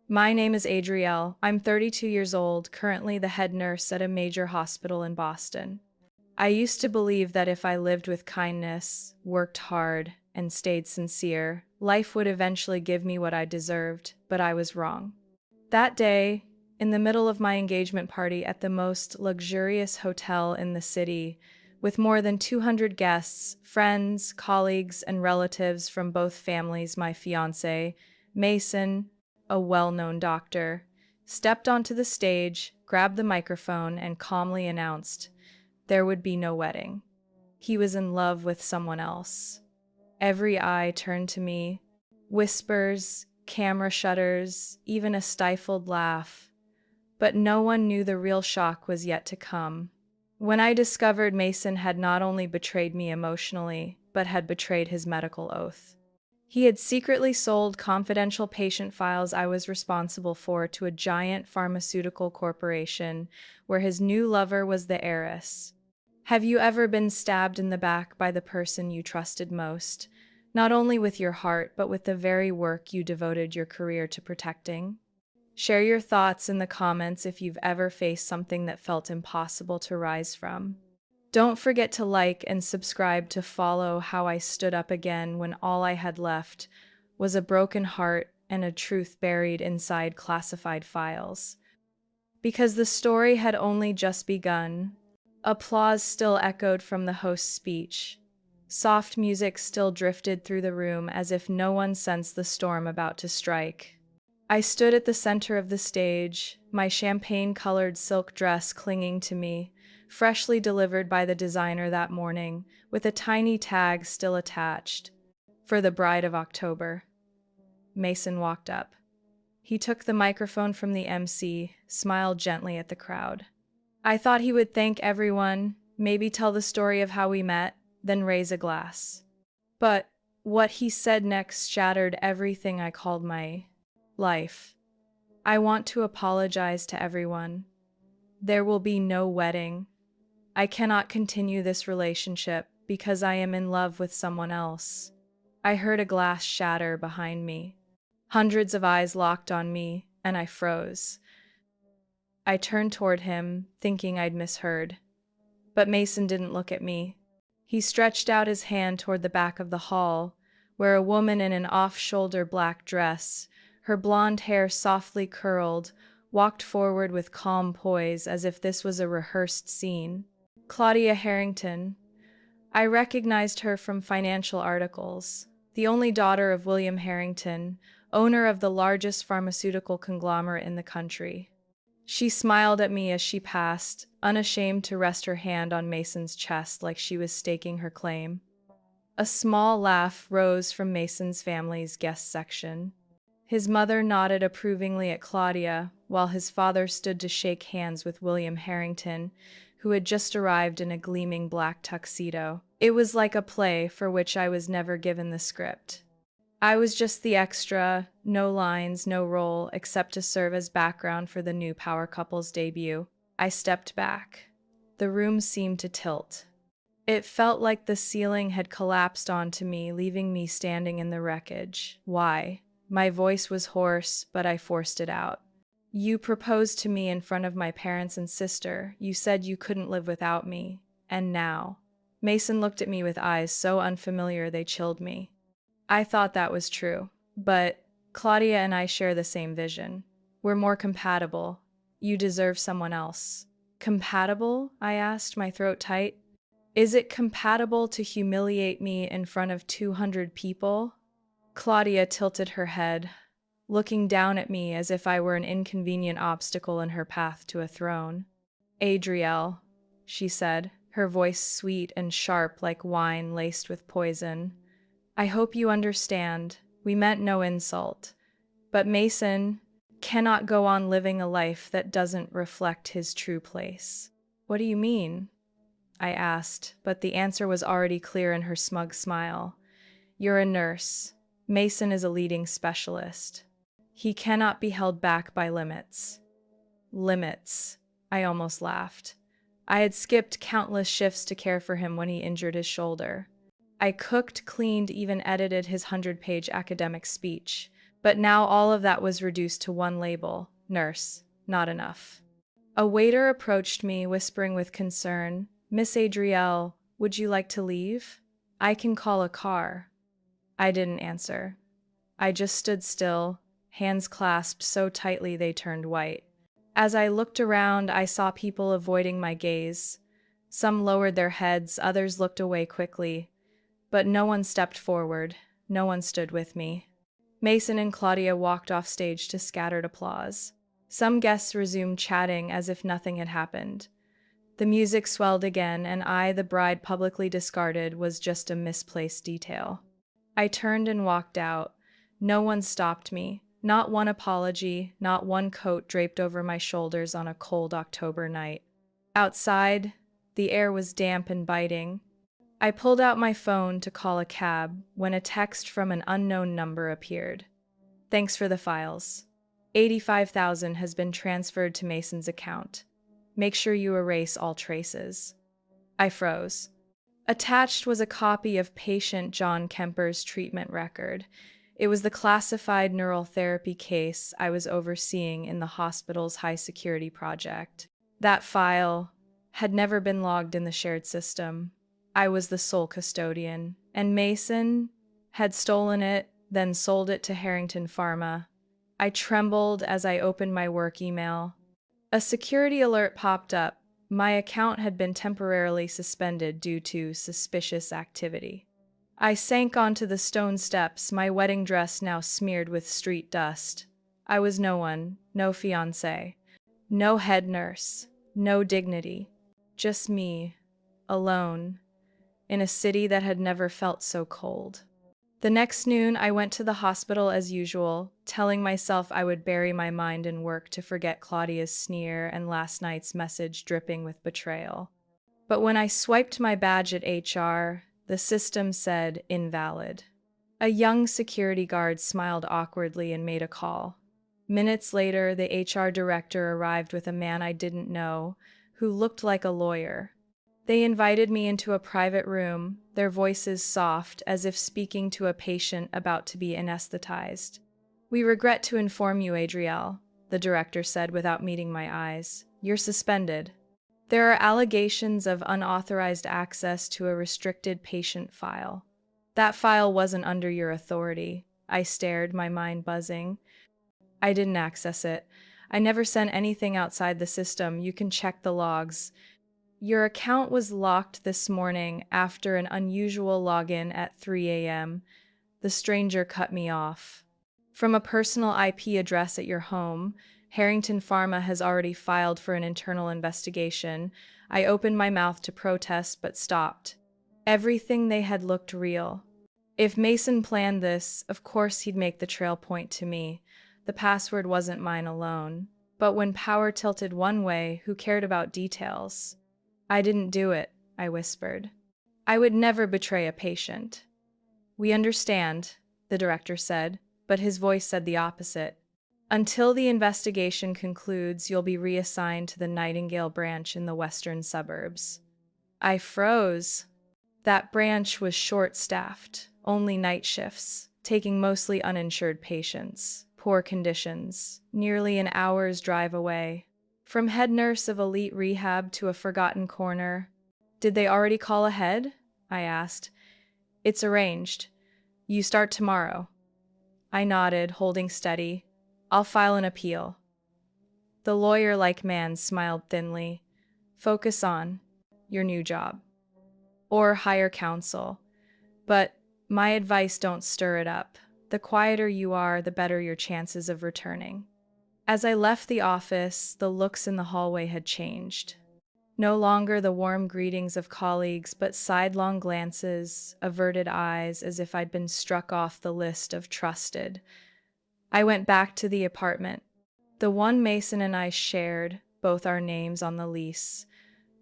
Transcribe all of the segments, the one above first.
My name is Adrielle. I'm 32 years old, currently the head nurse at a major hospital in Boston. I used to believe that if I lived with kindness, worked hard, and stayed sincere, life would eventually give me what I deserved, but I was wrong. That day, in the middle of my engagement party at the most luxurious hotel in the city, with more than 200 guests, friends, colleagues, and relatives from both families, my fiancé, Mason, a well-known doctor, stepped onto the stage, grabbed the microphone, and calmly announced there would be no wedding. He was in love with someone else. Every eye turned to me, whispers, camera shutters, even a stifled laugh. But no one knew the real shock was yet to come. When I discovered Mason had not only betrayed me emotionally, but had betrayed his medical oath. He had secretly sold confidential patient files I was responsible for to a giant pharmaceutical corporation where his new lover was the heiress. Have you ever been stabbed in the back by the person you trusted most, not only with your heart, but with the very work you devoted your career to protecting? Share your thoughts in the comments if you've ever faced something that felt impossible to rise from. Don't forget to like and subscribe to follow how I stood up again when all I had left was a broken heart and a truth buried inside classified files. Because the story had only just begun. Applause still echoed from the host's speech. Soft music still drifted through the room as if no one sensed the storm about to strike. I stood at the center of the stage, my champagne-colored silk dress clinging to me, freshly delivered by the designer that morning, with a tiny tag still attached. For the bride of October. Mason walked up. He took the microphone from the MC, smiled gently at the crowd. I thought he would thank everyone, maybe tell the story of how we met, then raise a glass. But what he said next shattered everything I called my life. I want to apologize to everyone. There will be no wedding. I cannot continue this relationship because I am in love with someone else. I heard a glass shatter behind me. Hundreds of eyes locked on me, and I froze. I turned toward him, thinking I'd misheard. But Mason didn't look at me. He stretched out his hand toward the back of the hall, where a woman in an off-shoulder black dress, her blonde hair softly curled, walked forward with calm poise as if this was a rehearsed scene. Claudia Harrington. I recognized her from financial articles. The only daughter of William Harrington, owner of the largest pharmaceutical conglomerate in the country. She smiled at me as she passed, unashamed to rest her hand on Mason's chest like she was staking her claim. A small laugh rose from Mason's family's guest section. His mother nodded approvingly at Claudia, while his father stood to shake hands with William Harrington, who had just arrived in a gleaming black tuxedo. It was like a play for which I was never given the script. I was just the extra, no lines, no role, except to serve as background for the new power couple's debut. I stepped back. The room seemed to tilt. It felt like the ceiling had collapsed onto me, leaving me standing in the wreckage. Why? My voice was hoarse, but I forced it out. You proposed to me in front of my parents and sister. You said you couldn't live without me. And now? Mason looked at me with eyes so unfamiliar they chilled me. I thought that was true, but Claudia and I share the same vision. We're more compatible. You deserve someone else. Compatible? I asked, my throat tight. Is it compatible to humiliate me in front of 200 people? Claudia tilted her head, looking down at me as if I were an inconvenient obstacle in her path to a throne. Adrielle, she said, her voice sweet and sharp like wine laced with poison. I hope you understand. We meant no insult. But Mason cannot go on living a life that doesn't reflect his true place. What do you mean? I asked, but the answer was already clear in her smug smile. You're a nurse. Mason is a leading specialist. He cannot be held back by limits. Limits. I almost laughed. I had skipped countless shifts to care for him when he injured his shoulder. I cooked, cleaned, even edited his 100-page academic speech, But now all of that was reduced to one label: nurse. Not enough. A waiter approached me, whispering with concern, "Miss Adrielle, would you like to leave? I can call a car." I didn't answer. I just stood still, hands clasped so tightly they turned white. As I looked around, I saw people avoiding my gaze. Some lowered their heads, others looked away quickly. But no one stepped forward. No one stood with me. Mason and Claudia walked off stage to scattered applause. Some guests resumed chatting as if nothing had happened. The music swelled again, and I, the bride publicly discarded, was just a misplaced detail. I turned and walked out. No one stopped me. Not one apology, not one coat draped over my shoulders on a cold October night. Outside, the air was damp and biting. I pulled out my phone to call a cab when a text from an unknown number appeared. "Thanks for the files. 85,000 has been transferred to Mason's account. Make sure you erase all traces." I froze. Attached was a copy of patient John Kemper's treatment record. It was the classified neural therapy case I was overseeing in the hospital's high-security project. That file had never been logged in the shared system. I was the sole custodian, and Mason had stolen it, then sold it to Harrington Pharma. I trembled as I opened my work email. A security alert popped up. My account had been temporarily suspended due to suspicious activity. I sank onto the stone steps, my wedding dress now smeared with street dust. I was no one, no fiancé, no head nurse, no dignity. Just me, alone, in a city that had never felt so cold. The next noon, I went to the hospital as usual, telling myself I would bury my mind in work to forget Claudia's sneer and last night's message dripping with betrayal. But when I swiped my badge at HR, the system said invalid. A young security guard smiled awkwardly and made a call. Minutes later, the HR director arrived with a man I didn't know, who looked like a lawyer. They invited me into a private room, their voices soft, as if speaking to a patient about to be anesthetized. "We regret to inform you, Adrielle," the director said without meeting my eyes. "You're suspended. There are allegations of unauthorized access to a restricted patient file." "That file wasn't under your authority." I stared, my mind buzzing. "I didn't access it. I never sent anything outside the system. You can check the logs. Your account was locked this morning after an unusual login at 3 a.m. The stranger cut me off. "From a personal IP address at your home. Harrington Pharma has already filed for an internal investigation." I opened my mouth to protest but stopped. Everything they had looked real. If Mason planned this, of course he'd make the trail point to me. The password wasn't mine alone. But when power tilted one way, who cared about details? "I didn't do it," I whispered. "I would never betray a patient." "We understand," the director said, but his voice said the opposite. "Until the investigation concludes, you'll be reassigned to the Nightingale branch in the western suburbs." I froze. That branch was short-staffed, only night shifts, taking mostly uninsured patients, poor conditions, nearly an hour's drive away. From head nurse of elite rehab to a forgotten corner. "Did they already call ahead?" I asked. "It's arranged. You start tomorrow." I nodded, holding steady. "I'll file an appeal." The lawyer-like man smiled thinly. "Focus on your new job. Or hire counsel. But my advice, don't stir it up. The quieter you are, the better your chances of returning." As I left the office, the looks in the hallway had changed. No longer the warm greetings of colleagues, but sidelong glances, averted eyes, as if I'd been struck off the list of trusted. I went back to the apartment. The one Mason and I shared, both our names on the lease.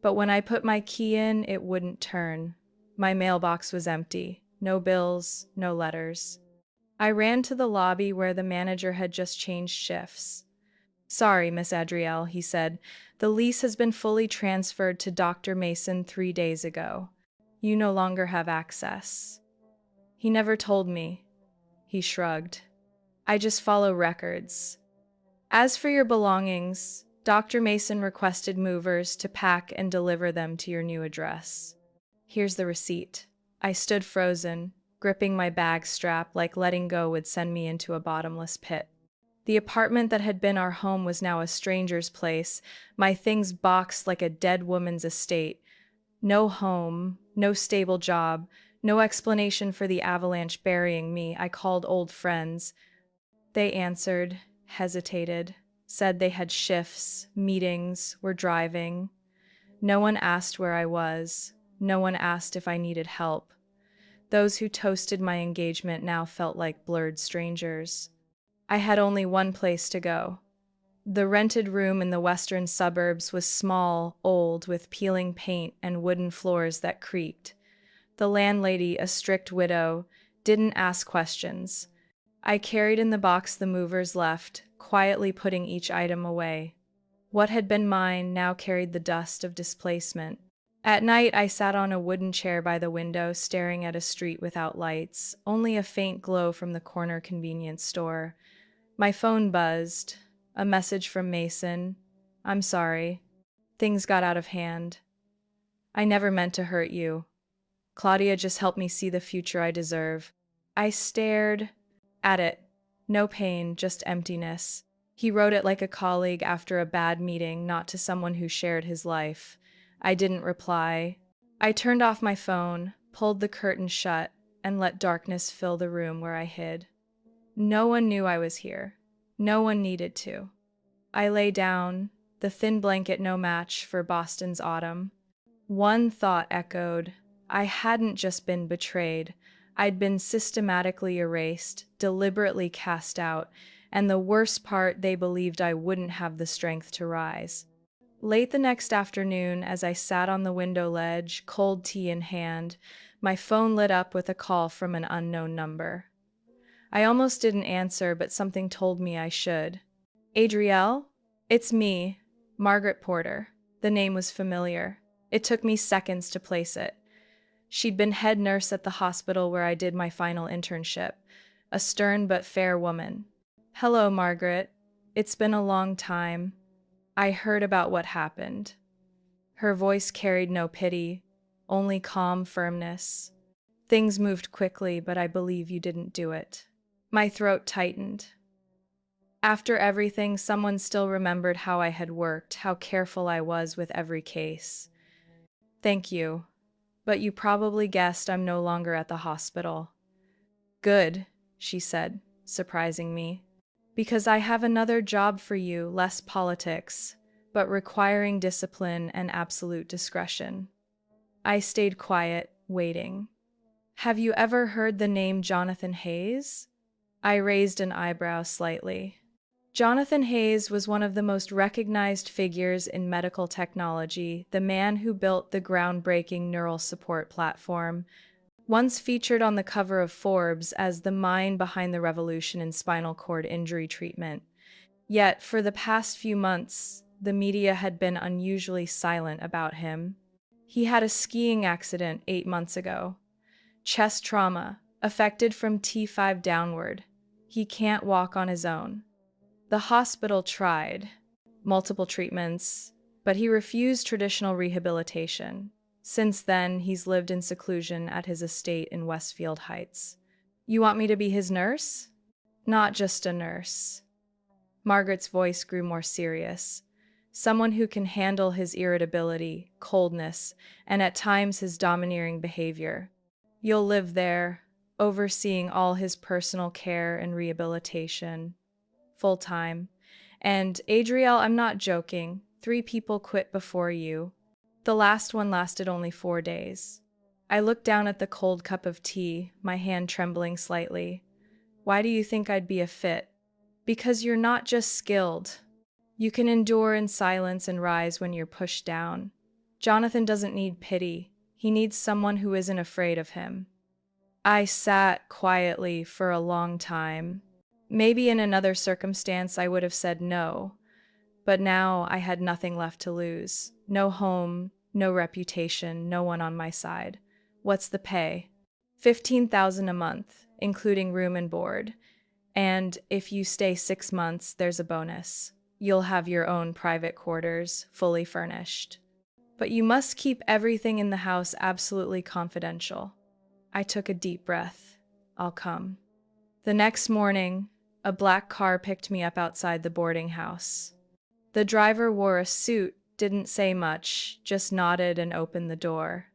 But when I put my key in, it wouldn't turn. My mailbox was empty. No bills, no letters. I ran to the lobby where the manager had just changed shifts. "Sorry, Miss Adrielle," he said. "The lease has been fully transferred to Dr. Mason 3 days ago. You no longer have access." He never told me. He shrugged. I just follow records. As for your belongings, Dr. Mason requested movers to pack and deliver them to your new address. Here's the receipt. I stood frozen, gripping my bag strap like letting go would send me into a bottomless pit. The apartment that had been our home was now a stranger's place, my things boxed like a dead woman's estate. No home, no stable job, no explanation for the avalanche burying me. I called old friends. They answered, hesitated, said they had shifts, meetings, were driving. No one asked where I was. No one asked if I needed help. Those who toasted my engagement now felt like blurred strangers. I had only one place to go. The rented room in the western suburbs was small, old, with peeling paint and wooden floors that creaked. The landlady, a strict widow, didn't ask questions. I carried in the box the movers left, quietly putting each item away. What had been mine now carried the dust of displacement. At night, I sat on a wooden chair by the window, staring at a street without lights, only a faint glow from the corner convenience store. My phone buzzed. A message from Mason. I'm sorry. Things got out of hand. I never meant to hurt you. Claudia just helped me see the future I deserve. I stared at it. No pain, just emptiness. He wrote it like a colleague after a bad meeting, not to someone who shared his life. I didn't reply. I turned off my phone, pulled the curtain shut, and let darkness fill the room where I hid. No one knew I was here. No one needed to. I lay down, the thin blanket no match for Boston's autumn. One thought echoed. I hadn't just been betrayed. I'd been systematically erased, deliberately cast out, and the worst part, they believed I wouldn't have the strength to rise. Late the next afternoon, as I sat on the window ledge, cold tea in hand, my phone lit up with a call from an unknown number. I almost didn't answer, but something told me I should. Adrielle? It's me, Margaret Porter. The name was familiar. It took me seconds to place it. She'd been head nurse at the hospital where I did my final internship, a stern but fair woman. Hello, Margaret. It's been a long time. I heard about what happened. Her voice carried no pity, only calm firmness. Things moved quickly, but I believe you didn't do it. My throat tightened. After everything, someone still remembered how I had worked, how careful I was with every case. Thank you, but you probably guessed I'm no longer at the hospital. Good, she said, surprising me. Because I have another job for you, less politics, but requiring discipline and absolute discretion. I stayed quiet, waiting. Have you ever heard the name Jonathan Hayes? I raised an eyebrow slightly. Jonathan Hayes was one of the most recognized figures in medical technology, the man who built the groundbreaking neural support platform, once featured on the cover of Forbes as the mind behind the revolution in spinal cord injury treatment. Yet, for the past few months, the media had been unusually silent about him. He had a skiing accident 8 months ago. Chest trauma, affected from T5 downward. He can't walk on his own. The hospital tried multiple treatments, but he refused traditional rehabilitation. Since then, he's lived in seclusion at his estate in Westfield Heights. You want me to be his nurse? Not just a nurse. Margaret's voice grew more serious. Someone who can handle his irritability, coldness, and at times his domineering behavior. You'll live there, overseeing all his personal care and rehabilitation. Full-time. And Adrielle, I'm not joking. 3 people quit before you. The last one lasted only 4 days. I looked down at the cold cup of tea, my hand trembling slightly. Why do you think I'd be a fit? Because you're not just skilled. You can endure in silence and rise when you're pushed down. Jonathan doesn't need pity. He needs someone who isn't afraid of him. I sat quietly for a long time. Maybe in another circumstance I would have said no, but now I had nothing left to lose. No home, no reputation, no one on my side. What's the pay? $15,000 a month, including room and board. And if you stay 6 months, there's a bonus. You'll have your own private quarters, fully furnished. But you must keep everything in the house absolutely confidential. I took a deep breath. I'll come. The next morning, a black car picked me up outside the boarding house. The driver wore a suit, didn't say much, just nodded and opened the door.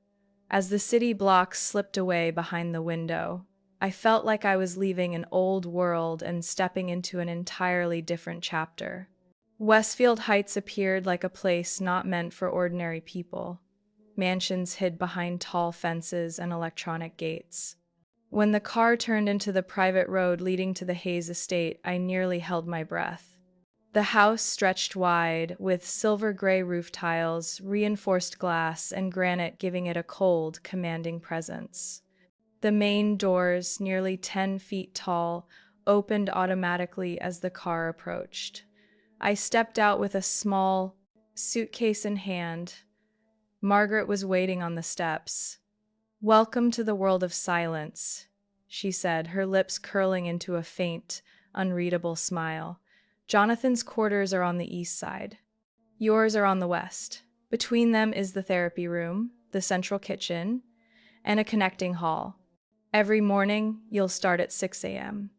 As the city blocks slipped away behind the window, I felt like I was leaving an old world and stepping into an entirely different chapter. Westfield Heights appeared like a place not meant for ordinary people. Mansions hid behind tall fences and electronic gates. When the car turned into the private road leading to the Hayes estate, I nearly held my breath. The house stretched wide, with silver-gray roof tiles, reinforced glass, and granite giving it a cold, commanding presence. The main doors, nearly 10 feet tall, opened automatically as the car approached. I stepped out with a small suitcase in hand. Margaret was waiting on the steps. "Welcome to the world of silence," she said, her lips curling into a faint, unreadable smile. "Jonathan's quarters are on the east side. Yours are on the west. Between them is the therapy room, the central kitchen, and a connecting hall. Every morning, you'll start at 6 a.m.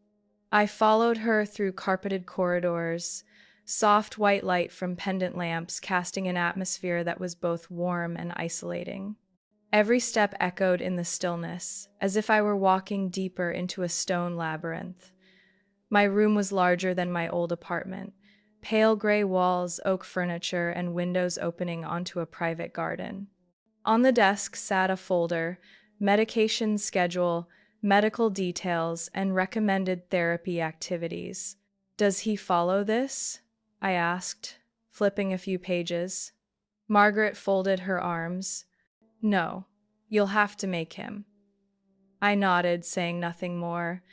I followed her through carpeted corridors, soft white light from pendant lamps casting an atmosphere that was both warm and isolating. Every step echoed in the stillness, as if I were walking deeper into a stone labyrinth. My room was larger than my old apartment, pale gray walls, oak furniture, and windows opening onto a private garden. On the desk sat a folder, medication schedule, medical details, and recommended therapy activities. "Does he follow this?" I asked, flipping a few pages. Margaret folded her arms. "No, you'll have to make him." I nodded, saying nothing more.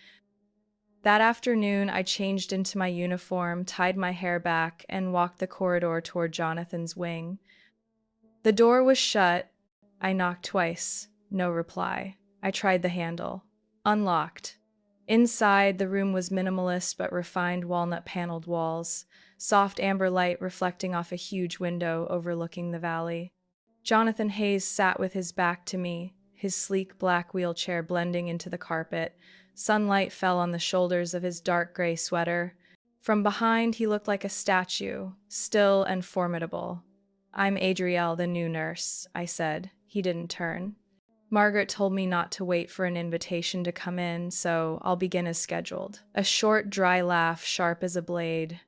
That afternoon, I changed into my uniform, tied my hair back, and walked the corridor toward Jonathan's wing. The door was shut. I knocked twice. No reply. I tried the handle. Unlocked. Inside, the room was minimalist but refined walnut-paneled walls, soft amber light reflecting off a huge window overlooking the valley. Jonathan Hayes sat with his back to me, his sleek black wheelchair blending into the carpet. Sunlight fell on the shoulders of his dark gray sweater. From behind, he looked like a statue, still and formidable. "I'm Adrielle, the new nurse," I said. He didn't turn. "Margaret told me not to wait for an invitation to come in, so I'll begin as scheduled." A short, dry laugh, sharp as a blade.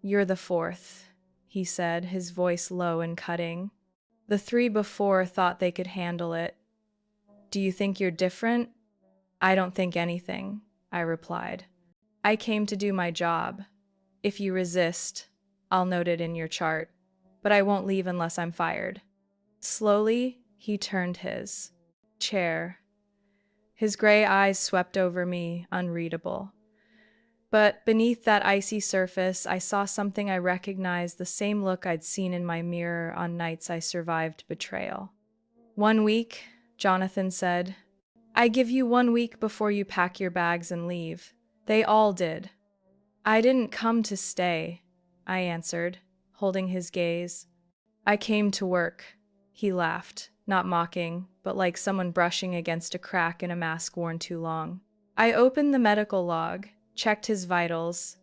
"You're the fourth," he said, his voice low and cutting. "The three before thought they could handle it. Do you think you're different?" "I don't think anything," I replied. "I came to do my job. If you resist, I'll note it in your chart, but I won't leave unless I'm fired." Slowly, he turned his chair. His gray eyes swept over me, unreadable. But beneath that icy surface, I saw something I recognized, the same look I'd seen in my mirror on nights I survived betrayal. "1 week," Jonathan said. "I give you 1 week before you pack your bags and leave." They all did. "I didn't come to stay," I answered, holding his gaze. "I came to work." He laughed, not mocking, but like someone brushing against a crack in a mask worn too long. I opened the medical log, checked his vitals.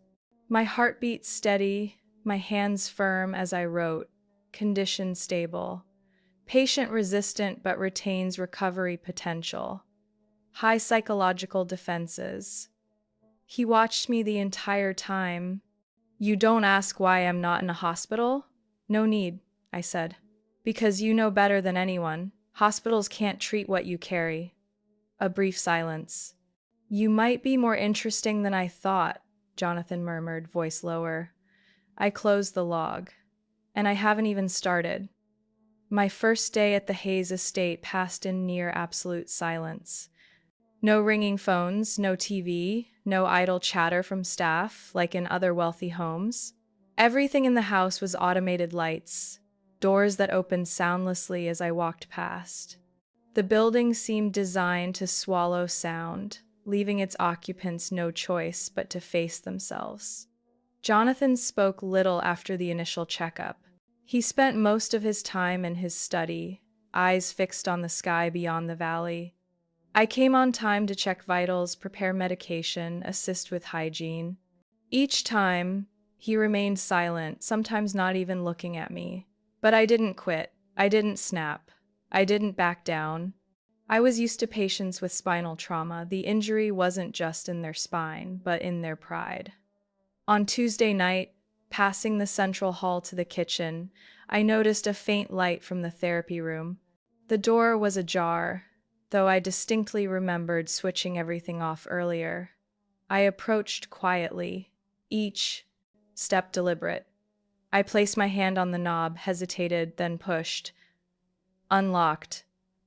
My heartbeat steady, my hands firm as I wrote. Condition stable. Patient resistant but retains recovery potential. High psychological defenses. He watched me the entire time. "You don't ask why I'm not in a hospital?" "No need," I said. "Because you know better than anyone. Hospitals can't treat what you carry." A brief silence. "You might be more interesting than I thought," Jonathan murmured, voice lower. I closed the log. And I haven't even started. My first day at the Hayes estate passed in near absolute silence. No ringing phones, no TV, no idle chatter from staff, like in other wealthy homes. Everything in the house was automated lights, doors that opened soundlessly as I walked past. The building seemed designed to swallow sound, leaving its occupants no choice but to face themselves. Jonathan spoke little after the initial checkup. He spent most of his time in his study, eyes fixed on the sky beyond the valley. I came on time to check vitals, prepare medication, assist with hygiene. Each time, he remained silent, sometimes not even looking at me. But I didn't quit. I didn't snap. I didn't back down. I was used to patients with spinal trauma. The injury wasn't just in their spine, but in their pride. On Tuesday night, passing the central hall to the kitchen, I noticed a faint light from the therapy room. The door was ajar, though I distinctly remembered switching everything off earlier. I approached quietly, each step deliberate. I placed my hand on the knob, hesitated, then pushed. Unlocked.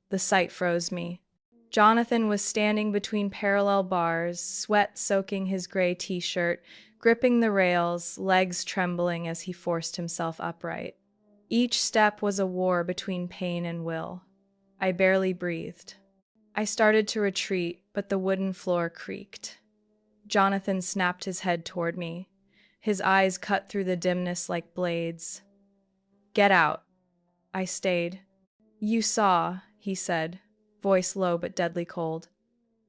The sight froze me. Jonathan was standing between parallel bars, sweat soaking his gray t-shirt, gripping the rails, legs trembling as he forced himself upright. Each step was a war between pain and will. I barely breathed. I started to retreat, but the wooden floor creaked. Jonathan snapped his head toward me, his eyes cut through the dimness like blades. "Get out." I stayed. "You saw," he said, voice low but deadly cold.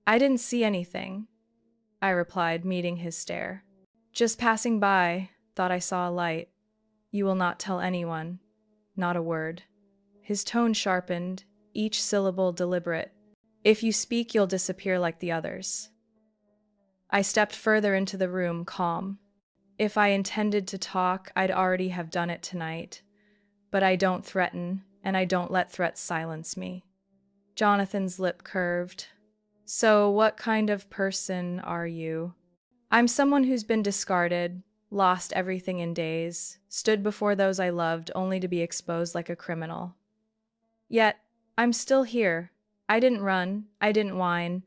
"I didn't see anything," I replied, meeting his stare. "Just passing by, thought I saw a light. You will not tell anyone." Not a word. His tone sharpened, each syllable deliberate. "If you speak, you'll disappear like the others." I stepped further into the room, calm. If I intended to talk, I'd already have done it tonight. But I don't threaten, and I don't let threats silence me. Jonathan's lip curved. "So what kind of person are you?" "I'm someone who's been discarded, lost everything in days, stood before those I loved only to be exposed like a criminal. Yet, I'm still here. I didn't run, I didn't whine,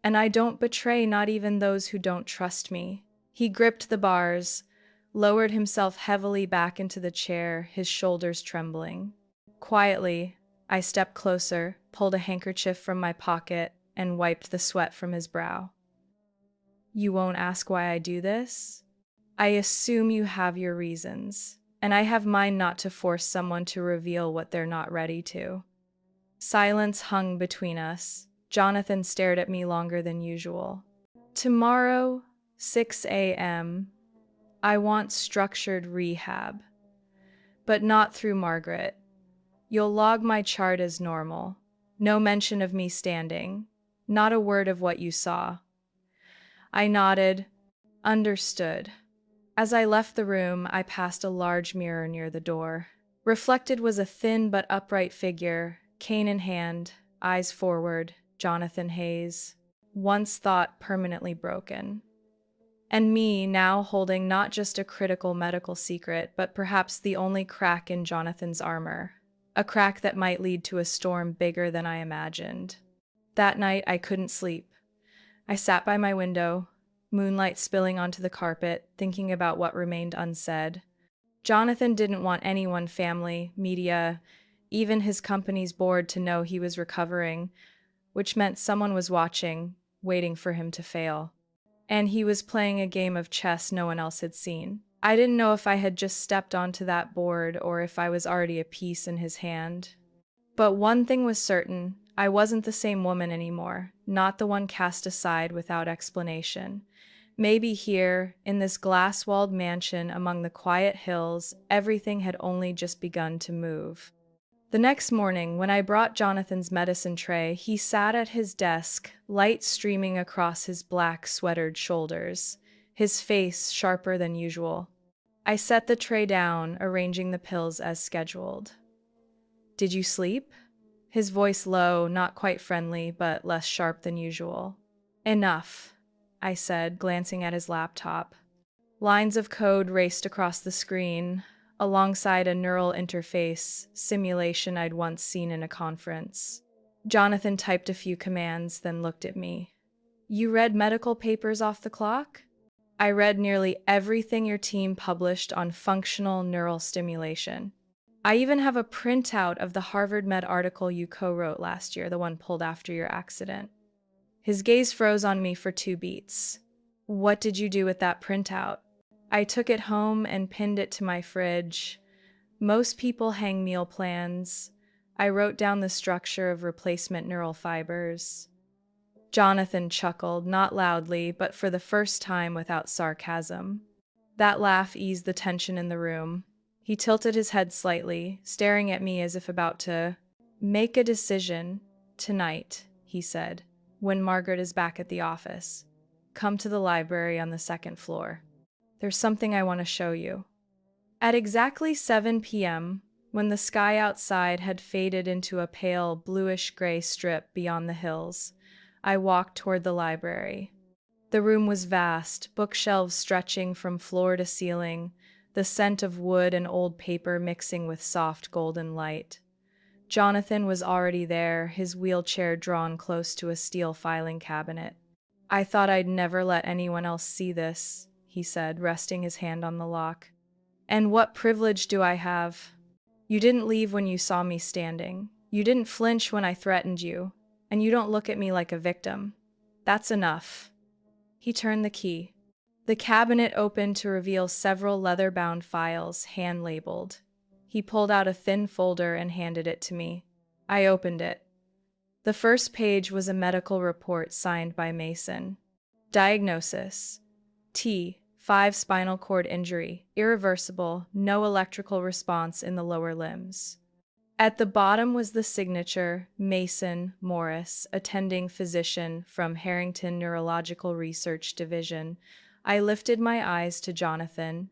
and I don't betray not even those who don't trust me." He gripped the bars, lowered himself heavily back into the chair, his shoulders trembling. Quietly, I stepped closer, pulled a handkerchief from my pocket, and wiped the sweat from his brow. "You won't ask why I do this? I assume you have your reasons, and I have mine not to force someone to reveal what they're not ready to." Silence hung between us. Jonathan stared at me longer than usual. "Tomorrow, 6 a.m., I want structured rehab. But not through Margaret. You'll log my chart as normal. No mention of me standing. Not a word of what you saw." I nodded. Understood. As I left the room, I passed a large mirror near the door. Reflected was a thin but upright figure, cane in hand, eyes forward, Jonathan Hayes, once thought permanently broken. And me now holding not just a critical medical secret, but perhaps the only crack in Jonathan's armor. A crack that might lead to a storm bigger than I imagined. That night, I couldn't sleep. I sat by my window, moonlight spilling onto the carpet, thinking about what remained unsaid. Jonathan didn't want anyone, family, media, even his company's board, to know he was recovering, which meant someone was watching, waiting for him to fail. And he was playing a game of chess no one else had seen. I didn't know if I had just stepped onto that board or if I was already a piece in his hand. But one thing was certain, I wasn't the same woman anymore, not the one cast aside without explanation. Maybe here, in this glass-walled mansion among the quiet hills, everything had only just begun to move. The next morning, when I brought Jonathan's medicine tray, he sat at his desk, light streaming across his black sweatered shoulders, his face sharper than usual. I set the tray down, arranging the pills as scheduled. "Did you sleep?" His voice low, not quite friendly, but less sharp than usual. "Enough," I said, glancing at his laptop. Lines of code raced across the screen, alongside a neural interface simulation I'd once seen in a conference. Jonathan typed a few commands, then looked at me. "You read medical papers off the clock?" "I read nearly everything your team published on functional neural stimulation. I even have a printout of the Harvard Med article you co-wrote last year, the one pulled after your accident." His gaze froze on me for 2 beats. What did you do with that printout? I took it home and pinned it to my fridge. Most people hang meal plans. I wrote down the structure of replacement neural fibers. Jonathan chuckled, not loudly, but for the first time without sarcasm. That laugh eased the tension in the room. He tilted his head slightly, staring at me as if about to make a decision. Tonight, he said, when Margaret is back at the office. Come to the library on the second floor. There's something I want to show you. At exactly 7 p.m., when the sky outside had faded into a pale bluish-gray strip beyond the hills, I walked toward the library. The room was vast, bookshelves stretching from floor to ceiling, the scent of wood and old paper mixing with soft golden light. Jonathan was already there, his wheelchair drawn close to a steel filing cabinet. I thought I'd never let anyone else see this, he said, resting his hand on the lock. And what privilege do I have? You didn't leave when you saw me standing. You didn't flinch when I threatened you. And you don't look at me like a victim. That's enough. He turned the key. The cabinet opened to reveal several leather-bound files, hand-labeled. He pulled out a thin folder and handed it to me. I opened it. The first page was a medical report signed by Mason. Diagnosis: T5 spinal cord injury, irreversible, no electrical response in the lower limbs. At the bottom was the signature, Mason Morris, attending physician from Harrington Neurological Research Division. I lifted my eyes to Jonathan.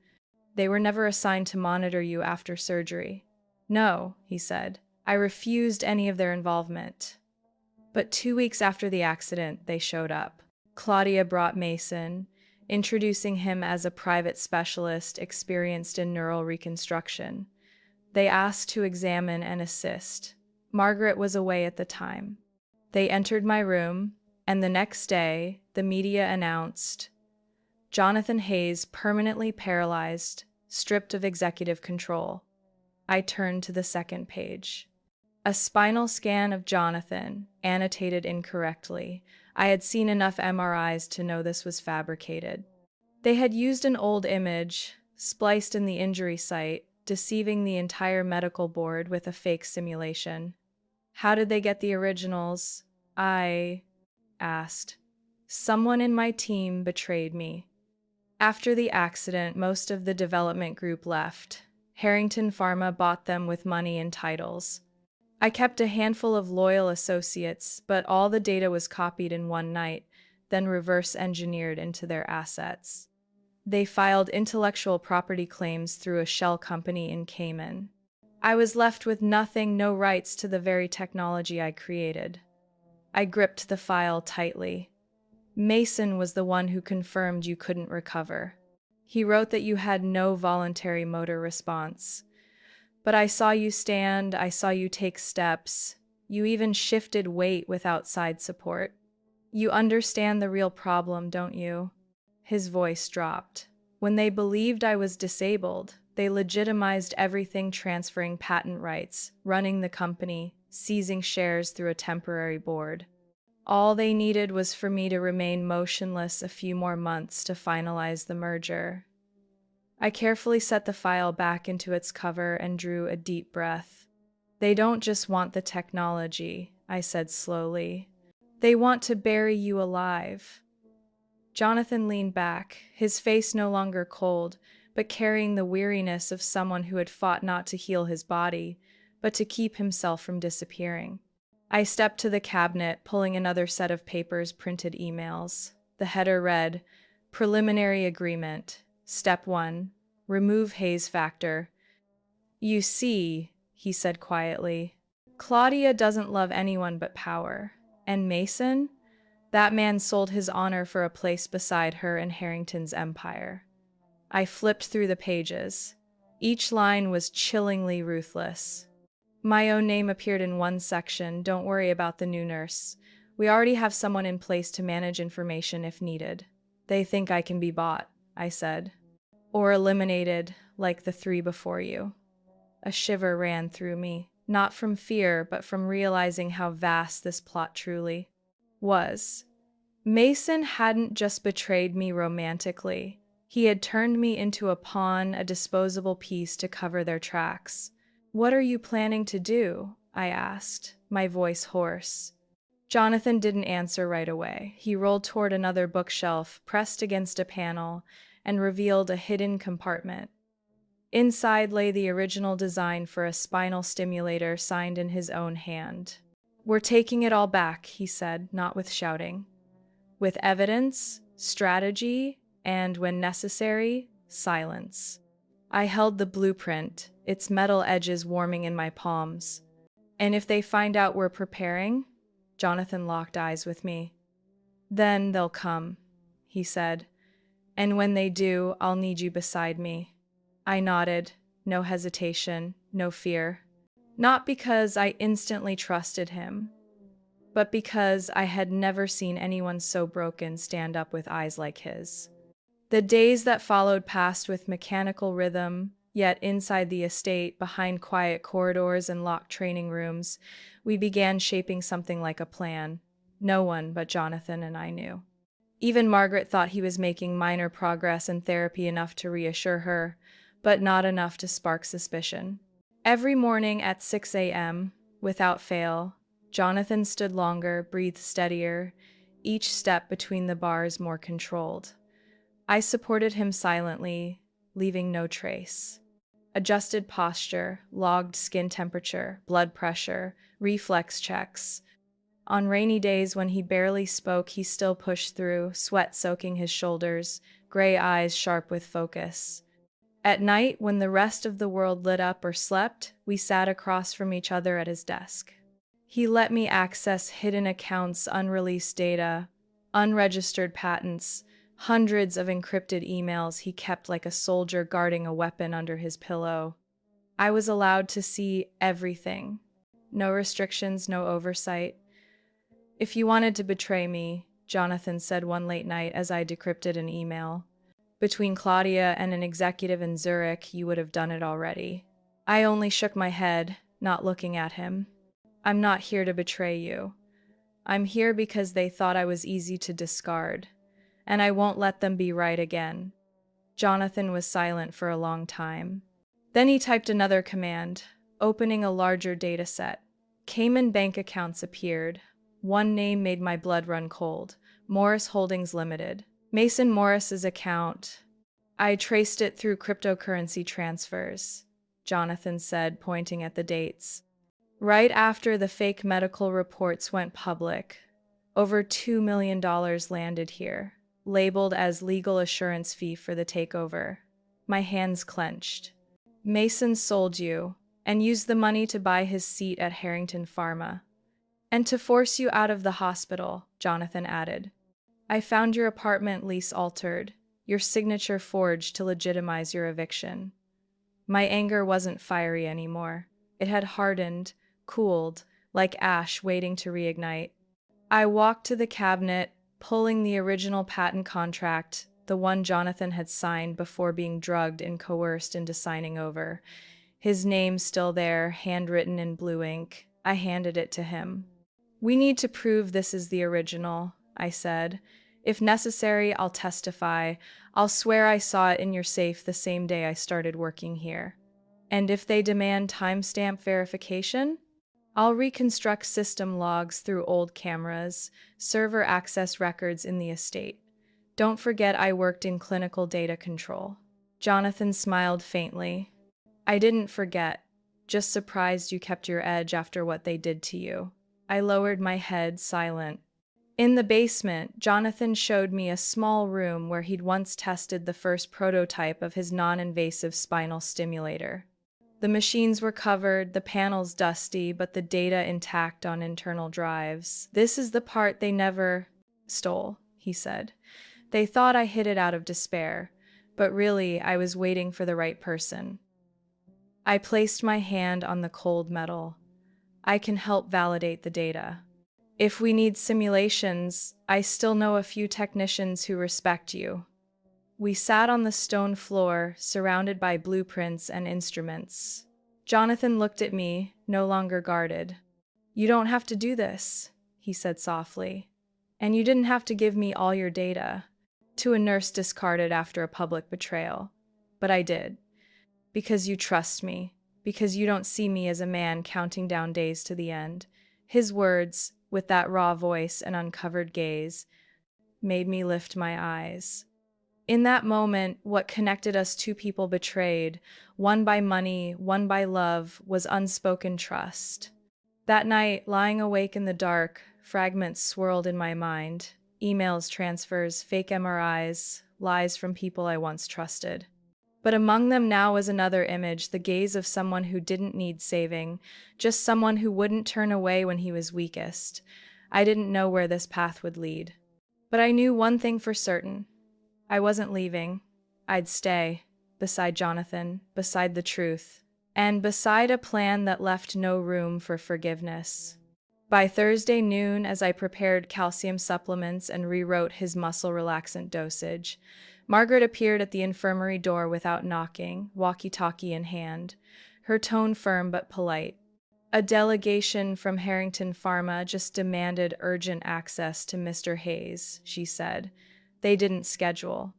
They were never assigned to monitor you after surgery. No, he said. I refused any of their involvement. But 2 weeks after the accident, they showed up. Claudia brought Mason, introducing him as a private specialist experienced in neural reconstruction. They asked to examine and assist. Margaret was away at the time. They entered my room, and the next day, the media announced, Jonathan Hayes permanently paralyzed, stripped of executive control. I turned to the second page. A spinal scan of Jonathan, annotated incorrectly. I had seen enough MRIs to know this was fabricated. They had used an old image, spliced in the injury site, deceiving the entire medical board with a fake simulation. How did they get the originals? I asked. Someone in my team betrayed me. After the accident, most of the development group left. Harrington Pharma bought them with money and titles. I kept a handful of loyal associates, but all the data was copied in one night, then reverse engineered into their assets. They filed intellectual property claims through a shell company in Cayman. I was left with nothing, no rights to the very technology I created. I gripped the file tightly. Mason was the one who confirmed you couldn't recover. He wrote that you had no voluntary motor response. But I saw you stand, I saw you take steps. You even shifted weight without side support. You understand the real problem, don't you? His voice dropped. When they believed I was disabled, they legitimized everything, transferring patent rights, running the company, seizing shares through a temporary board. All they needed was for me to remain motionless a few more months to finalize the merger. I carefully set the file back into its cover and drew a deep breath. They don't just want the technology, I said slowly. They want to bury you alive. Jonathan leaned back, his face no longer cold, but carrying the weariness of someone who had fought not to heal his body, but to keep himself from disappearing. I stepped to the cabinet, pulling another set of papers, printed emails. The header read, Preliminary Agreement. Step 1. Remove Hayes factor. You see, he said quietly, Claudia doesn't love anyone but power. And Mason? That man sold his honor for a place beside her in Harrington's empire. I flipped through the pages. Each line was chillingly ruthless. My own name appeared in one section. Don't worry about the new nurse. We already have someone in place to manage information if needed. They think I can be bought, I said. Or eliminated, like the 3 before you. A shiver ran through me, not from fear, but from realizing how vast this plot truly was. Mason hadn't just betrayed me romantically. He had turned me into a pawn, a disposable piece to cover their tracks. "What are you planning to do?" I asked, my voice hoarse. Jonathan didn't answer right away. He rolled toward another bookshelf, pressed against a panel, and revealed a hidden compartment. Inside lay the original design for a spinal stimulator signed in his own hand. "We're taking it all back," he said, not with shouting. "With evidence, strategy, and, when necessary, silence." I held the blueprint, its metal edges warming in my palms. "And if they find out we're preparing?" Jonathan locked eyes with me. "Then they'll come," he said. "And when they do, I'll need you beside me." I nodded, no hesitation, no fear. Not because I instantly trusted him, but because I had never seen anyone so broken stand up with eyes like his. The days that followed passed with mechanical rhythm, yet inside the estate, behind quiet corridors and locked training rooms, we began shaping something like a plan. No one but Jonathan and I knew. Even Margaret thought he was making minor progress in therapy, enough to reassure her, but not enough to spark suspicion. Every morning at 6 a.m., without fail, Jonathan stood longer, breathed steadier, each step between the bars more controlled. I supported him silently, leaving no trace. Adjusted posture, logged skin temperature, blood pressure, reflex checks. On rainy days when he barely spoke, he still pushed through, sweat soaking his shoulders, gray eyes sharp with focus. At night, when the rest of the world lit up or slept, we sat across from each other at his desk. He let me access hidden accounts, unreleased data, unregistered patents, hundreds of encrypted emails he kept like a soldier guarding a weapon under his pillow. I was allowed to see everything. No restrictions, no oversight. "If you wanted to betray me," Jonathan said one late night as I decrypted an email, "between Claudia and an executive in Zurich, you would have done it already." I only shook my head, not looking at him. "I'm not here to betray you. I'm here because they thought I was easy to discard, and I won't let them be right again." Jonathan was silent for a long time. Then he typed another command, opening a larger data set. Cayman bank accounts appeared. One name made my blood run cold: Morris Holdings Limited. Mason Morris's account. "I traced it through cryptocurrency transfers," Jonathan said, pointing at the dates. "Right after the fake medical reports went public, over $2 million landed here, labeled as legal assurance fee for the takeover." My hands clenched. "Mason sold you, and used the money to buy his seat at Harrington Pharma. And to force you out of the hospital," Jonathan added. "I found your apartment lease altered, your signature forged to legitimize your eviction." My anger wasn't fiery anymore. It had hardened, cooled, like ash waiting to reignite. I walked to the cabinet, pulling the original patent contract, the one Jonathan had signed before being drugged and coerced into signing over. His name still there, handwritten in blue ink. I handed it to him. "We need to prove this is the original," I said. "If necessary, I'll testify. I'll swear I saw it in your safe the same day I started working here. And if they demand timestamp verification, I'll reconstruct system logs through old cameras, server access records in the estate. Don't forget I worked in clinical data control." Jonathan smiled faintly. "I didn't forget, just surprised you kept your edge after what they did to you." I lowered my head, silent. In the basement, Jonathan showed me a small room where he'd once tested the first prototype of his non-invasive spinal stimulator. The machines were covered, the panels dusty, but the data intact on internal drives. "This is the part they never stole," he said. "They thought I hid it out of despair, but really I was waiting for the right person." I placed my hand on the cold metal. "I can help validate the data. If we need simulations, I still know a few technicians who respect you." We sat on the stone floor, surrounded by blueprints and instruments. Jonathan looked at me, no longer guarded. "You don't have to do this," he said softly. And you didn't have to give me all your data to a nurse discarded after a public betrayal. But I did. Because you trust me. Because you don't see me as a man counting down days to the end. His words, with that raw voice and uncovered gaze, made me lift my eyes. In that moment, what connected us two people betrayed, one by money, one by love, was unspoken trust. That night, lying awake in the dark, fragments swirled in my mind. Emails, transfers, fake MRIs, lies from people I once trusted. But among them now was another image, the gaze of someone who didn't need saving, just someone who wouldn't turn away when he was weakest. I didn't know where this path would lead. But I knew one thing for certain. I wasn't leaving. I'd stay, beside Jonathan, beside the truth, and beside a plan that left no room for forgiveness. By Thursday noon, as I prepared calcium supplements and rewrote his muscle relaxant dosage, Margaret appeared at the infirmary door without knocking, walkie-talkie in hand, her tone firm but polite. A delegation from Harrington Pharma just demanded urgent access to Mr. Hayes, she said. They didn't schedule,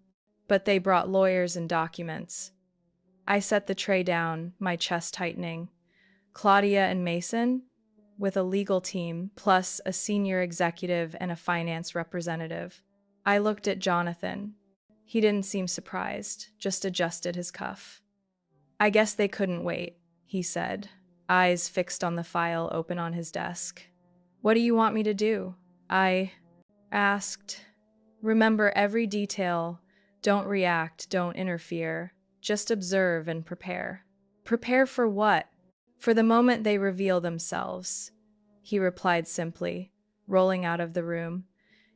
but they brought lawyers and documents. I set the tray down, my chest tightening. Claudia and Mason? With a legal team, plus a senior executive and a finance representative. I looked at Jonathan. He didn't seem surprised, just adjusted his cuff. I guess they couldn't wait, he said, eyes fixed on the file open on his desk. What do you want me to do? I asked. Remember every detail. Don't react, don't interfere. Just observe and prepare. Prepare for what? For the moment they reveal themselves, he replied simply, rolling out of the room,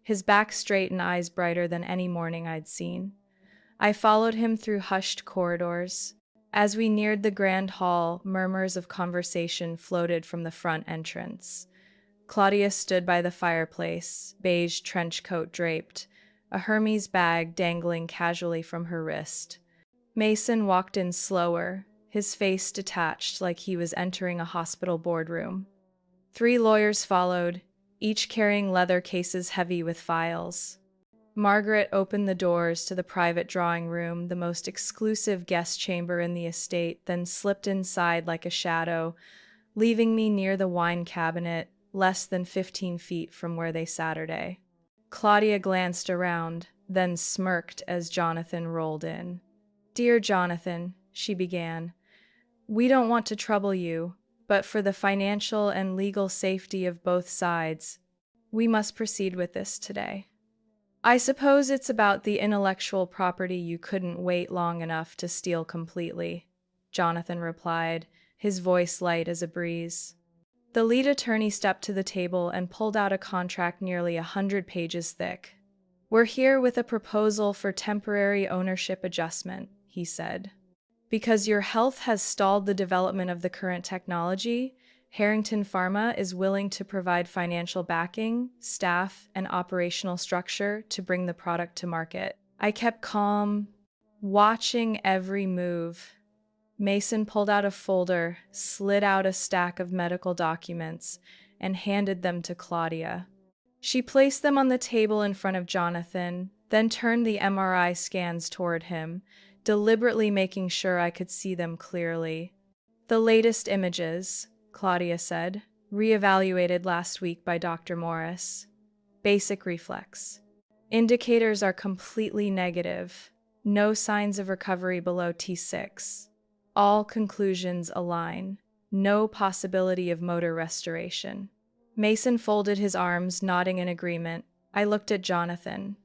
his back straight and eyes brighter than any morning I'd seen. I followed him through hushed corridors. As we neared the grand hall, murmurs of conversation floated from the front entrance. Claudia stood by the fireplace, beige trench coat draped, a Hermes bag dangling casually from her wrist. Mason walked in slower, his face detached like he was entering a hospital boardroom. 3 lawyers followed, each carrying leather cases heavy with files. Margaret opened the doors to the private drawing room, the most exclusive guest chamber in the estate, then slipped inside like a shadow, leaving me near the wine cabinet, less than 15 feet from where they Saturday. Claudia glanced around, then smirked as Jonathan rolled in. "Dear Jonathan," she began, "we don't want to trouble you, but for the financial and legal safety of both sides, we must proceed with this today. I suppose it's about the intellectual property you couldn't wait long enough to steal completely," Jonathan replied, his voice light as a breeze. The lead attorney stepped to the table and pulled out a contract nearly 100 pages thick. "We're here with a proposal for temporary ownership adjustment," he said. "Because your health has stalled the development of the current technology, Harrington Pharma is willing to provide financial backing, staff, and operational structure to bring the product to market." I kept calm, watching every move. Mason pulled out a folder, slid out a stack of medical documents, and handed them to Claudia. She placed them on the table in front of Jonathan, then turned the MRI scans toward him, deliberately making sure I could see them clearly. "The latest images," Claudia said, "reevaluated last week by Dr. Morris. Basic reflex. Indicators are completely negative. No signs of recovery below T6. All conclusions align. No possibility of motor restoration." Mason folded his arms, nodding in agreement. I looked at Jonathan.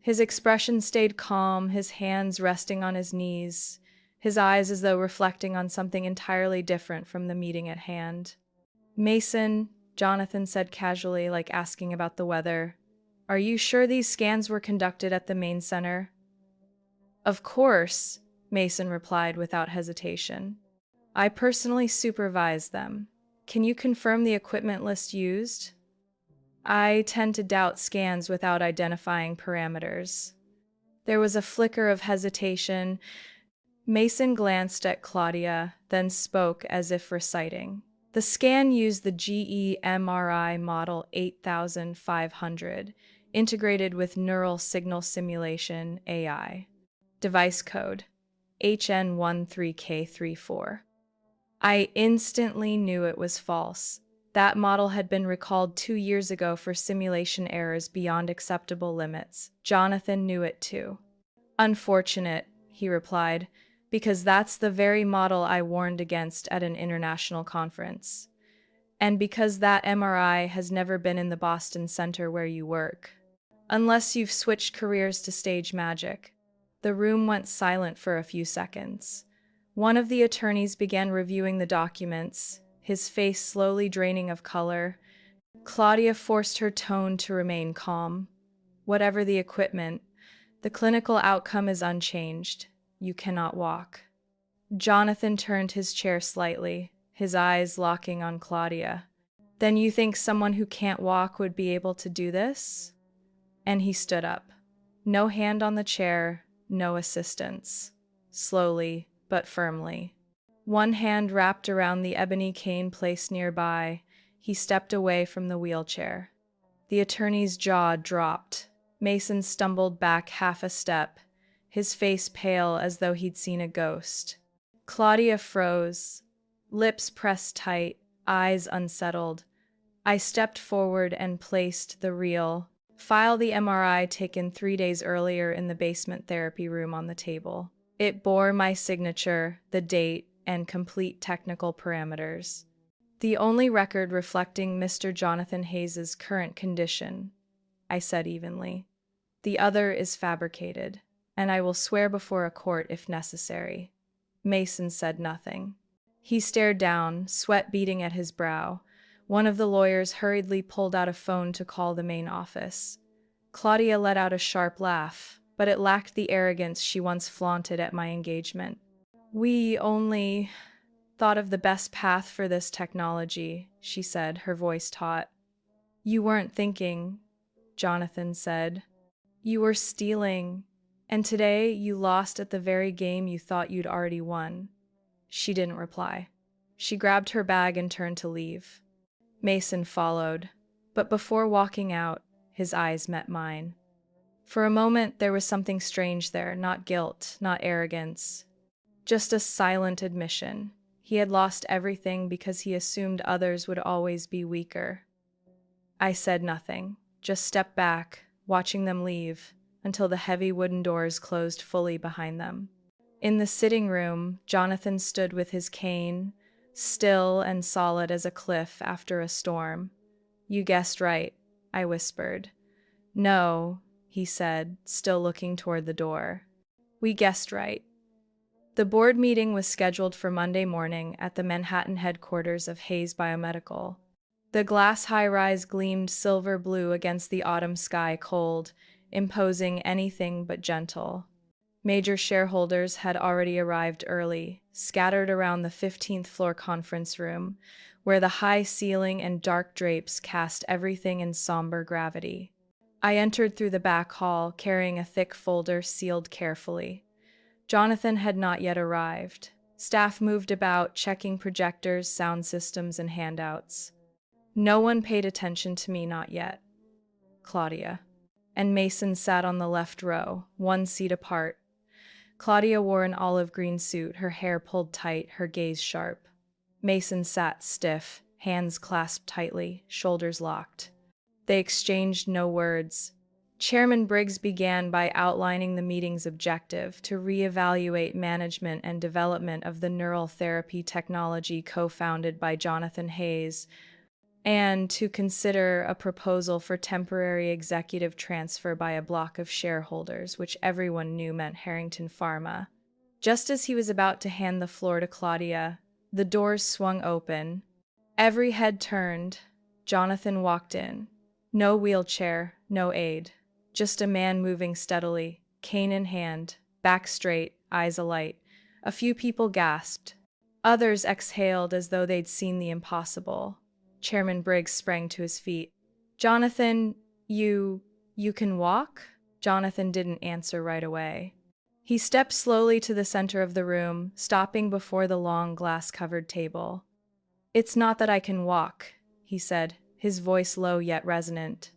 His expression stayed calm, his hands resting on his knees, his eyes as though reflecting on something entirely different from the meeting at hand. "Mason," Jonathan said casually, like asking about the weather, "are you sure these scans were conducted at the main center?" "Of course," Mason replied without hesitation. "I personally supervised them. Can you confirm the equipment list used?" I tend to doubt scans without identifying parameters. There was a flicker of hesitation. Mason glanced at Claudia, then spoke as if reciting. "The scan used the GE MRI model 8500. integrated with neural signal simulation AI. Device code HN13K34. I instantly knew it was false. That model had been recalled 2 years ago for simulation errors beyond acceptable limits. Jonathan knew it too. Unfortunate, he replied, because that's the very model I warned against at an international conference. And because that MRI has never been in the Boston Center where you work. Unless you've switched careers to stage magic. The room went silent for a few seconds. One of the attorneys began reviewing the documents, his face slowly draining of color. Claudia forced her tone to remain calm. Whatever the equipment, the clinical outcome is unchanged. You cannot walk. Jonathan turned his chair slightly, his eyes locking on Claudia. Then you think someone who can't walk would be able to do this? And he stood up. No hand on the chair, no assistance. Slowly, but firmly. One hand wrapped around the ebony cane placed nearby, he stepped away from the wheelchair. The attorney's jaw dropped. Mason stumbled back half a step, his face pale as though he'd seen a ghost. Claudia froze, lips pressed tight, eyes unsettled. I stepped forward and placed the real file, the MRI taken 3 days earlier in the basement therapy room, on the table. It bore my signature, the date, and complete technical parameters. The only record reflecting Mr. Jonathan Hayes's current condition, I said evenly. The other is fabricated, and I will swear before a court if necessary. Mason said nothing. He stared down, sweat beading at his brow. One of the lawyers hurriedly pulled out a phone to call the main office. Claudia let out a sharp laugh, but it lacked the arrogance she once flaunted at my engagement. We only thought of the best path for this technology, she said, her voice taut. You weren't thinking, Jonathan said. You were stealing, and today you lost at the very game you thought you'd already won. She didn't reply. She grabbed her bag and turned to leave. Mason followed, but before walking out, his eyes met mine. For a moment, there was something strange there, not guilt, not arrogance, just a silent admission. He had lost everything because he assumed others would always be weaker. I said nothing, just stepped back, watching them leave, until the heavy wooden doors closed fully behind them. In the sitting room, Jonathan stood with his cane, still and solid as a cliff after a storm. You guessed right, I whispered. No, he said, still looking toward the door. We guessed right. The board meeting was scheduled for Monday morning at the Manhattan headquarters of Hayes Biomedical. The glass high-rise gleamed silver blue against the autumn sky, cold, imposing, anything but gentle. Major shareholders had already arrived early, scattered around the 15th floor conference room, where the high ceiling and dark drapes cast everything in somber gravity. I entered through the back hall, carrying a thick folder sealed carefully. Jonathan had not yet arrived. Staff moved about, checking projectors, sound systems, and handouts. No one paid attention to me, not yet. Claudia and Mason sat on the left row, 1 seat apart. Claudia wore an olive green suit, her hair pulled tight, her gaze sharp. Mason sat stiff, hands clasped tightly, shoulders locked. They exchanged no words. Chairman Briggs began by outlining the meeting's objective: to reevaluate management and development of the neural therapy technology co-founded by Jonathan Hayes, and to consider a proposal for temporary executive transfer by a block of shareholders, which everyone knew meant Harrington Pharma. Just as he was about to hand the floor to Claudia, the doors swung open. Every head turned. Jonathan walked in. No wheelchair, no aid. Just a man moving steadily, cane in hand, back straight, eyes alight. A few people gasped. Others exhaled as though they'd seen the impossible. Chairman Briggs sprang to his feet. Jonathan, you can walk? Jonathan didn't answer right away. He stepped slowly to the center of the room, stopping before the long glass-covered table. It's not that I can walk, he said, his voice low yet resonant.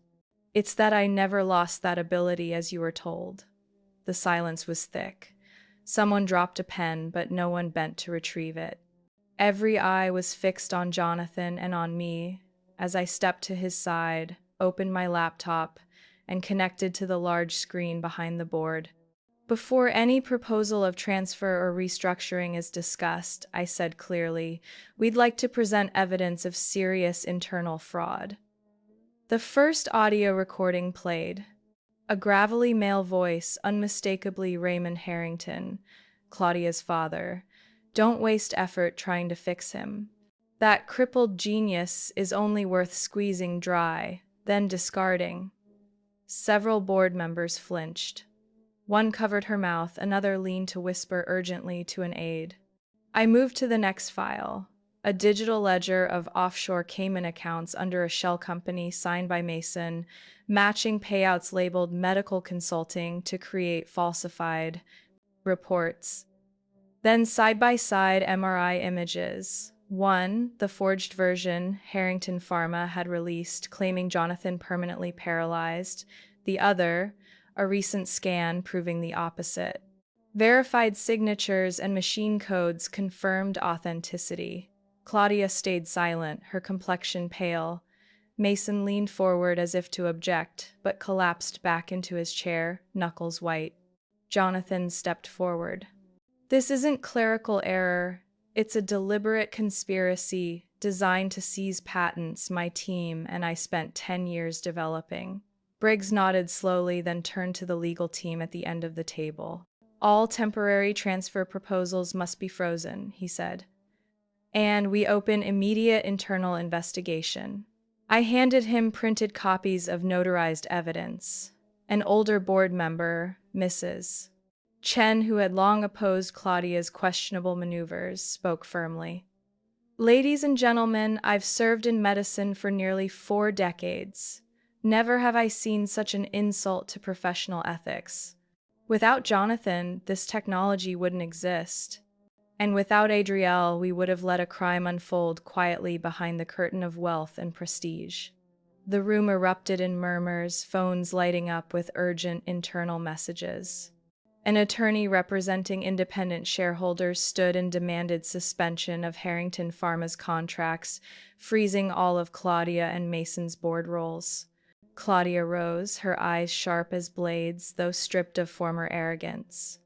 It's that I never lost that ability as you were told. The silence was thick. Someone dropped a pen, but no one bent to retrieve it. Every eye was fixed on Jonathan and on me as I stepped to his side, opened my laptop, and connected to the large screen behind the board. Before any proposal of transfer or restructuring is discussed, I said clearly, we'd like to present evidence of serious internal fraud. The first audio recording played. A gravelly male voice, unmistakably Raymond Harrington, Claudia's father. Don't waste effort trying to fix him. That crippled genius is only worth squeezing dry, then discarding. Several board members flinched. One covered her mouth, another leaned to whisper urgently to an aide. I moved to the next file, a digital ledger of offshore Cayman accounts under a shell company signed by Mason, matching payouts labeled medical consulting to create falsified reports. Then side-by-side MRI images. One, the forged version Harrington Pharma had released, claiming Jonathan permanently paralyzed. The other, a recent scan proving the opposite. Verified signatures and machine codes confirmed authenticity. Claudia stayed silent, her complexion pale. Mason leaned forward as if to object, but collapsed back into his chair, knuckles white. Jonathan stepped forward. This isn't clerical error. It's a deliberate conspiracy designed to seize patents my team and I spent 10 years developing. Briggs nodded slowly, then turned to the legal team at the end of the table. All temporary transfer proposals must be frozen, he said. And we open immediate internal investigation. I handed him printed copies of notarized evidence. An older board member, Mrs. Chen, who had long opposed Claudia's questionable maneuvers, spoke firmly. Ladies and gentlemen, I've served in medicine for nearly 4 decades. Never have I seen such an insult to professional ethics. Without Jonathan, this technology wouldn't exist. And without Adrielle, we would have let a crime unfold quietly behind the curtain of wealth and prestige. The room erupted in murmurs, phones lighting up with urgent internal messages. An attorney representing independent shareholders stood and demanded suspension of Harrington Pharma's contracts, freezing all of Claudia and Mason's board roles. Claudia rose, her eyes sharp as blades, though stripped of former arrogance.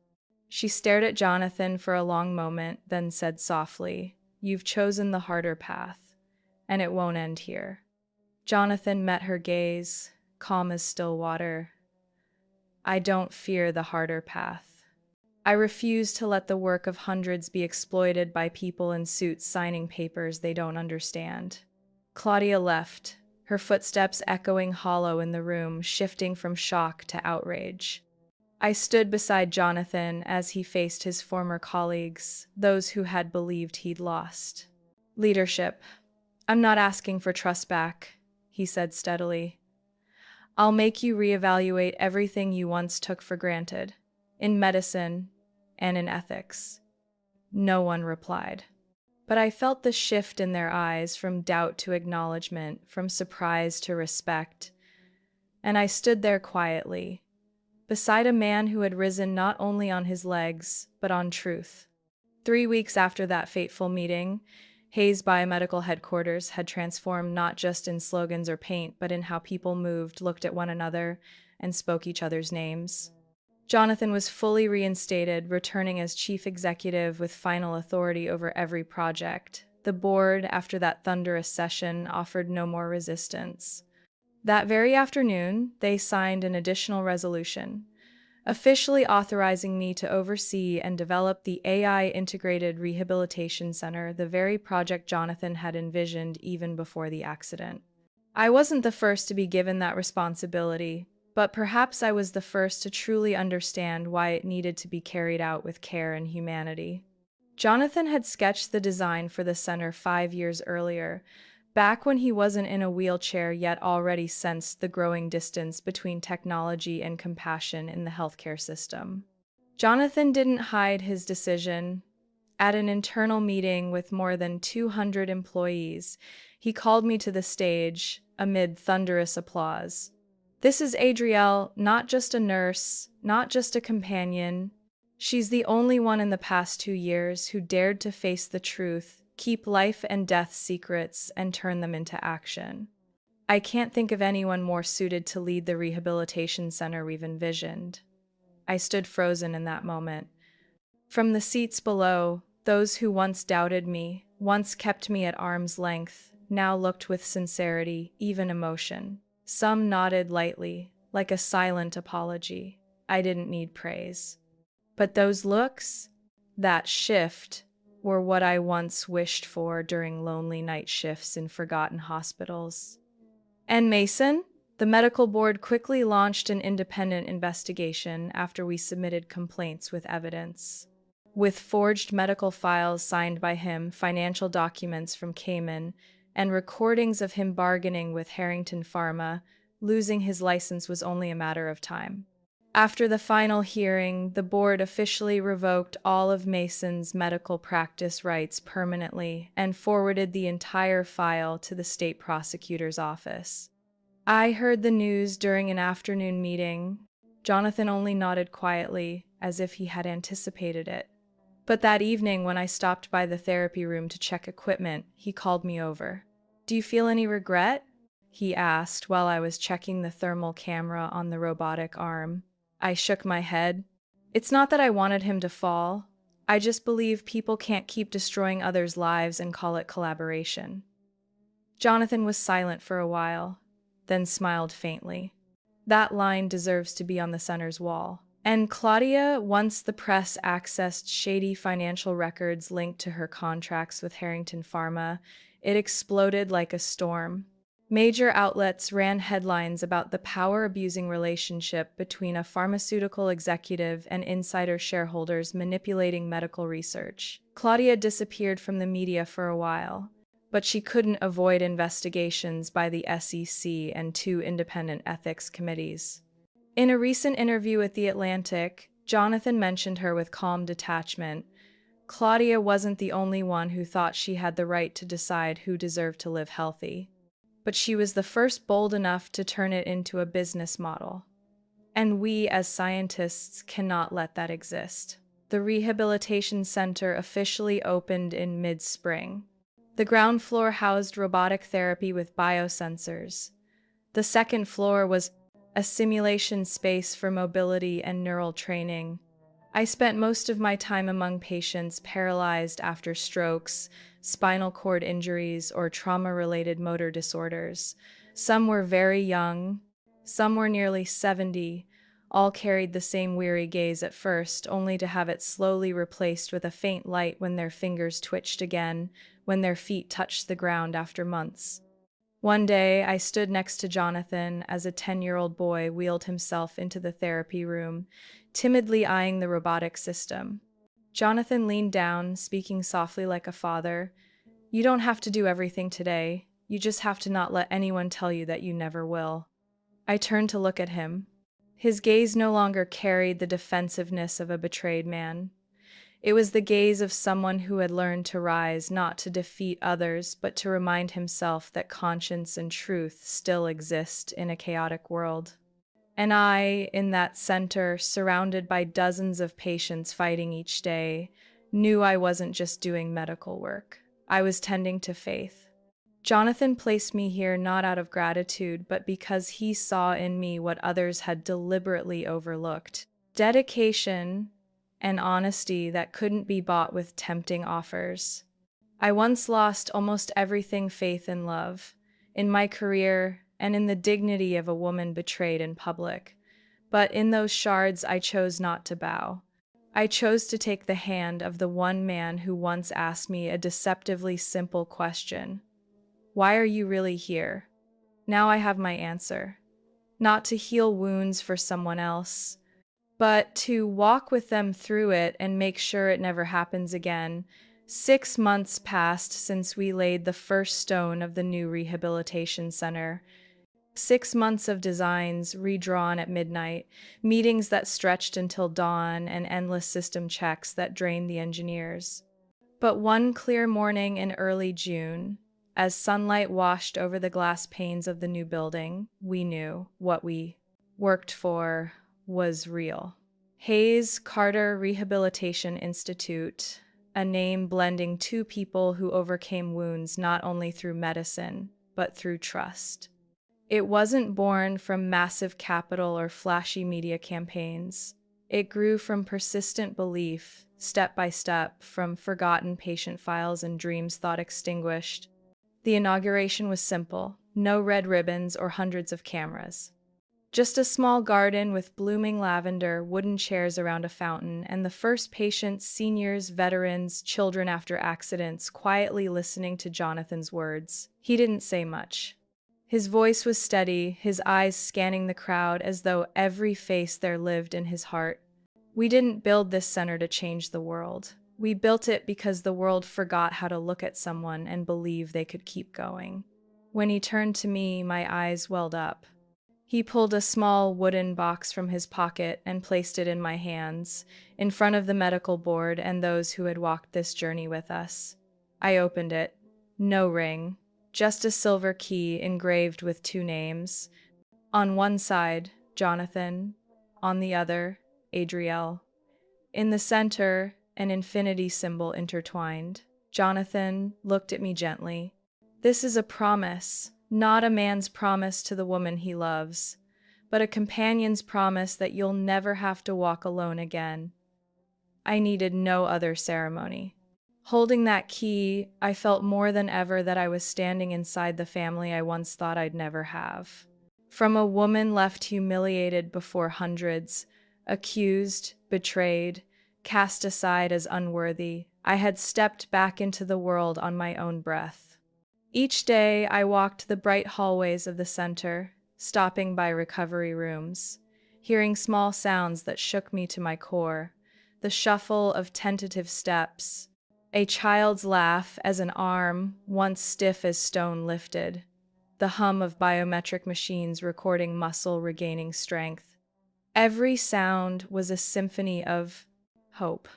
She stared at Jonathan for a long moment, then said softly, "You've chosen the harder path, and it won't end here." Jonathan met her gaze, calm as still water. I don't fear the harder path. I refuse to let the work of hundreds be exploited by people in suits signing papers they don't understand. Claudia left, her footsteps echoing hollow in the room, shifting from shock to outrage. I stood beside Jonathan as he faced his former colleagues, those who had believed he'd lost. Leadership. I'm not asking for trust back, he said steadily. I'll make you reevaluate everything you once took for granted, in medicine and in ethics. No one replied. But I felt the shift in their eyes, from doubt to acknowledgement, from surprise to respect. And I stood there quietly, beside a man who had risen not only on his legs, but on truth. 3 weeks after that fateful meeting, Hayes Biomedical Headquarters had transformed not just in slogans or paint, but in how people moved, looked at one another, and spoke each other's names. Jonathan was fully reinstated, returning as chief executive with final authority over every project. The board, after that thunderous session, offered no more resistance. That very afternoon, they signed an additional resolution, officially authorizing me to oversee and develop the AI-integrated rehabilitation center, the very project Jonathan had envisioned even before the accident. I wasn't the first to be given that responsibility, but perhaps I was the first to truly understand why it needed to be carried out with care and humanity. Jonathan had sketched the design for the center 5 years earlier, back when he wasn't in a wheelchair yet already sensed the growing distance between technology and compassion in the healthcare system. Jonathan didn't hide his decision. At an internal meeting with more than 200 employees, he called me to the stage amid thunderous applause. This is Adrielle, not just a nurse, not just a companion. She's the only one in the past 2 years who dared to face the truth, keep life and death secrets, and turn them into action. I can't think of anyone more suited to lead the rehabilitation center we've envisioned. I stood frozen in that moment. From the seats below, those who once doubted me, once kept me at arm's length, now looked with sincerity, even emotion. Some nodded lightly, like a silent apology. I didn't need praise. But those looks, that shift, were what I once wished for during lonely night shifts in forgotten hospitals. And Mason? The medical board quickly launched an independent investigation after we submitted complaints with evidence. With forged medical files signed by him, financial documents from Cayman, and recordings of him bargaining with Harrington Pharma, losing his license was only a matter of time. After the final hearing, the board officially revoked all of Mason's medical practice rights permanently and forwarded the entire file to the state prosecutor's office. I heard the news during an afternoon meeting. Jonathan only nodded quietly, as if he had anticipated it. But that evening, when I stopped by the therapy room to check equipment, he called me over. "Do you feel any regret?" he asked while I was checking the thermal camera on the robotic arm. I shook my head. It's not that I wanted him to fall. I just believe people can't keep destroying others' lives and call it collaboration. Jonathan was silent for a while, then smiled faintly. That line deserves to be on the center's wall. And Claudia, once the press accessed shady financial records linked to her contracts with Harrington Pharma, it exploded like a storm. Major outlets ran headlines about the power-abusing relationship between a pharmaceutical executive and insider shareholders manipulating medical research. Claudia disappeared from the media for a while, but she couldn't avoid investigations by the SEC and 2 independent ethics committees. In a recent interview with The Atlantic, Jonathan mentioned her with calm detachment. Claudia wasn't the only one who thought she had the right to decide who deserved to live healthy. But she was the first bold enough to turn it into a business model. And we, as scientists, cannot let that exist. The rehabilitation center officially opened in mid-spring. The ground floor housed robotic therapy with biosensors. The second floor was a simulation space for mobility and neural training. I spent most of my time among patients paralyzed after strokes, spinal cord injuries, or trauma-related motor disorders. Some were very young, some were nearly 70, all carried the same weary gaze at first, only to have it slowly replaced with a faint light when their fingers twitched again, when their feet touched the ground after months. One day, I stood next to Jonathan as a 10-year-old boy wheeled himself into the therapy room, timidly eyeing the robotic system. Jonathan leaned down, speaking softly like a father. "You don't have to do everything today. You just have to not let anyone tell you that you never will." I turned to look at him. His gaze no longer carried the defensiveness of a betrayed man. It was the gaze of someone who had learned to rise not to defeat others, but to remind himself that conscience and truth still exist in a chaotic world. And I, in that center, surrounded by dozens of patients fighting each day, knew I wasn't just doing medical work. I was tending to faith. Jonathan placed me here not out of gratitude, but because he saw in me what others had deliberately overlooked. Dedication and honesty that couldn't be bought with tempting offers. I once lost almost everything: faith and love, in my career and in the dignity of a woman betrayed in public. But in those shards, I chose not to bow. I chose to take the hand of the one man who once asked me a deceptively simple question: "Why are you really here?" Now I have my answer. Not to heal wounds for someone else, but to walk with them through it and make sure it never happens again. 6 months passed since we laid the first stone of the new rehabilitation center. 6 months of designs redrawn at midnight, meetings that stretched until dawn, and endless system checks that drained the engineers. But one clear morning in early June, As sunlight washed over the glass panes of the new building, we knew what we worked for was real. Hayes Carter Rehabilitation Institute, a name blending two people who overcame wounds not only through medicine, but through trust. It wasn't born from massive capital or flashy media campaigns. It grew from persistent belief, step by step, from forgotten patient files and dreams thought extinguished. The inauguration was simple, no red ribbons or hundreds of cameras. Just a small garden with blooming lavender, wooden chairs around a fountain, and the first patients, seniors, veterans, children after accidents, quietly listening to Jonathan's words. He didn't say much. His voice was steady, his eyes scanning the crowd as though every face there lived in his heart. We didn't build this center to change the world. We built it because the world forgot how to look at someone and believe they could keep going. When he turned to me, my eyes welled up. He pulled a small wooden box from his pocket and placed it in my hands, in front of the medical board and those who had walked this journey with us. I opened it. No ring, just a silver key engraved with two names. On one side, Jonathan. On the other, Adriel. In the center, an infinity symbol intertwined. Jonathan looked at me gently. This is a promise, not a man's promise to the woman he loves, but a companion's promise that you'll never have to walk alone again. I needed no other ceremony. Holding that key, I felt more than ever that I was standing inside the family I once thought I'd never have. From a woman left humiliated before hundreds, accused, betrayed, cast aside as unworthy, I had stepped back into the world on my own breath. Each day, I walked the bright hallways of the center, stopping by recovery rooms, hearing small sounds that shook me to my core, the shuffle of tentative steps, a child's laugh as an arm, once stiff as stone, lifted, the hum of biometric machines recording muscle regaining strength. Every sound was a symphony of hope.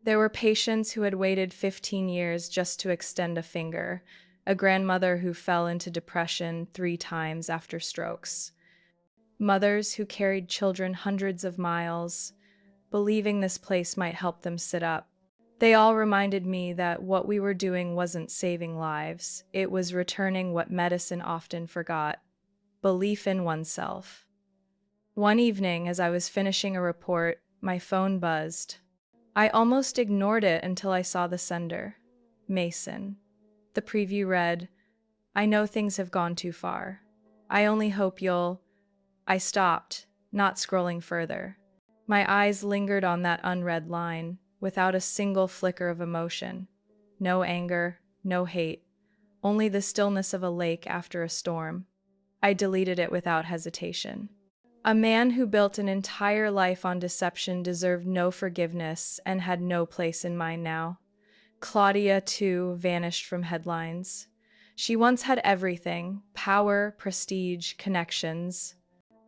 There were patients who had waited 15 years just to extend a finger, a grandmother who fell into depression 3 times after strokes, mothers who carried children hundreds of miles, believing this place might help them sit up. They all reminded me that what we were doing wasn't saving lives, it was returning what medicine often forgot: belief in oneself. One evening, as I was finishing a report, my phone buzzed. I almost ignored it until I saw the sender. Mason. The preview read, "I know things have gone too far. I only hope you'll—" I stopped, not scrolling further. My eyes lingered on that unread line, without a single flicker of emotion. No anger, no hate, only the stillness of a lake after a storm. I deleted it without hesitation. A man who built an entire life on deception deserved no forgiveness and had no place in mine now. Claudia, too, vanished from headlines. She once had everything: power, prestige, connections.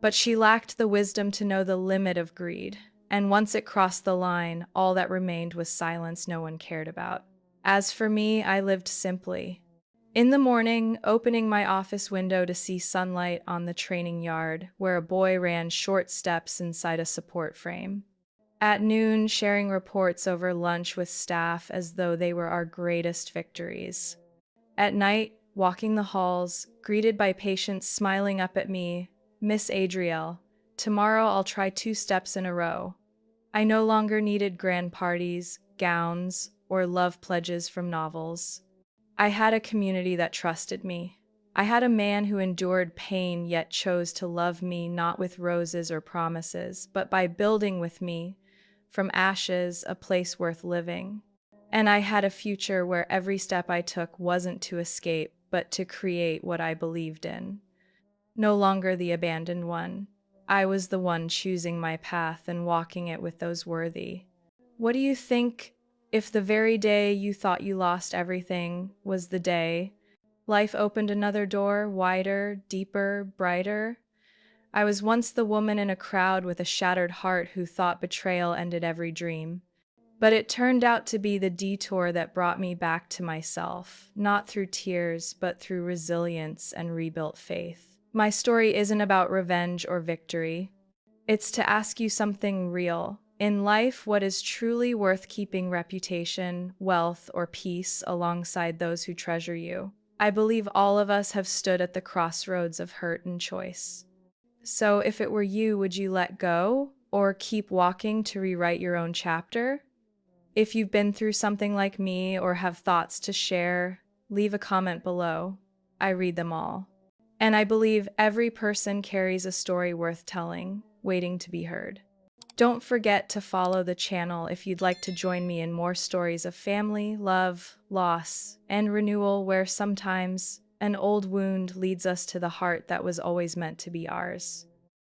But she lacked the wisdom to know the limit of greed, and once it crossed the line, all that remained was silence no one cared about. As for me, I lived simply. In the morning, opening my office window to see sunlight on the training yard, where a boy ran short steps inside a support frame. At noon, sharing reports over lunch with staff as though they were our greatest victories. At night, walking the halls, greeted by patients smiling up at me, "Miss Adriel, tomorrow I'll try 2 steps in a row." I no longer needed grand parties, gowns, or love pledges from novels. I had a community that trusted me. I had a man who endured pain yet chose to love me not with roses or promises, but by building with me, from ashes, a place worth living. And I had a future where every step I took wasn't to escape, but to create what I believed in. No longer the abandoned one. I was the one choosing my path and walking it with those worthy. What do you think if the very day you thought you lost everything was the day life opened another door, wider, deeper, brighter? I was once the woman in a crowd with a shattered heart who thought betrayal ended every dream. But it turned out to be the detour that brought me back to myself, not through tears, but through resilience and rebuilt faith. My story isn't about revenge or victory. It's to ask you something real. In life, what is truly worth keeping: reputation, wealth, or peace alongside those who treasure you? I believe all of us have stood at the crossroads of hurt and choice. So if it were you, would you let go or keep walking to rewrite your own chapter? If you've been through something like me or have thoughts to share, leave a comment below. I read them all. And I believe every person carries a story worth telling, waiting to be heard. Don't forget to follow the channel if you'd like to join me in more stories of family, love, loss, and renewal, where sometimes an old wound leads us to the heart that was always meant to be ours.